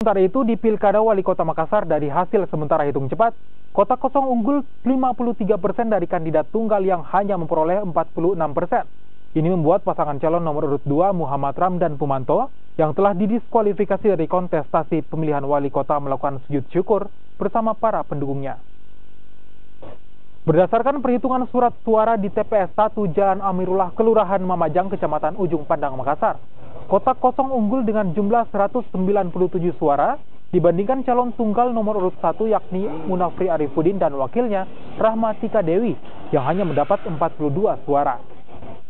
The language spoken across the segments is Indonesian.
Sementara itu di Pilkada Wali Kota Makassar dari hasil sementara hitung cepat, Kota Kosong unggul 53% dari kandidat tunggal yang hanya memperoleh 46%. Ini membuat pasangan calon nomor urut 2 Muhammad Ramdan Pumanto yang telah didiskualifikasi dari kontestasi pemilihan wali kota melakukan sujud syukur bersama para pendukungnya. Berdasarkan perhitungan surat suara di TPS 1 Jalan Amirullah, Kelurahan Mamajang, Kecamatan Ujung Pandang, Makassar, Kota Kosong unggul dengan jumlah 197 suara dibandingkan calon tunggal nomor urut 1 yakni Munafri Arifuddin dan wakilnya Rahmatika Dewi yang hanya mendapat 42 suara.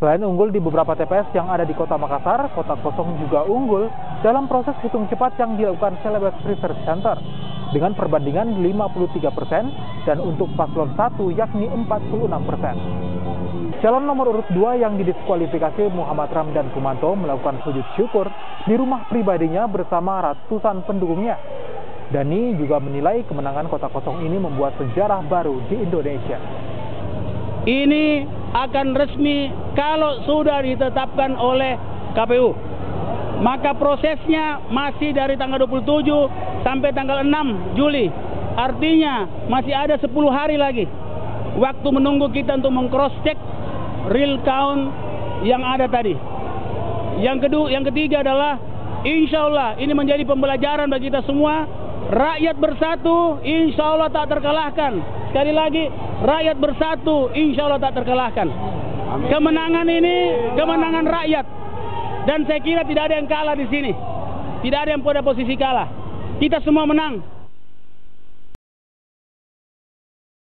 Selain unggul di beberapa TPS yang ada di Kota Makassar, Kota Kosong juga unggul dalam proses hitung cepat yang dilakukan Celebes Research Center dengan perbandingan 53% dan untuk paslon 1 yakni 46%. Calon nomor urut 2 yang didiskualifikasi Muhammad Ramdan Pumanto melakukan sujud syukur di rumah pribadinya bersama ratusan pendukungnya. Dani juga menilai kemenangan Kota Kosong ini membuat sejarah baru di Indonesia. Ini akan resmi kalau sudah ditetapkan oleh KPU. Maka prosesnya masih dari tanggal 27 sampai tanggal 6 Juli. Artinya masih ada 10 hari lagi waktu menunggu kita untuk meng-cross check real count yang ada tadi. Yang ketiga adalah insya Allah ini menjadi pembelajaran bagi kita semua. Rakyat bersatu insya Allah tak terkalahkan. Sekali lagi, rakyat bersatu insya Allah tak terkalahkan. Kemenangan ini kemenangan rakyat. Dan saya kira tidak ada yang kalah di sini. Tidak ada yang pada posisi kalah. Kita semua menang.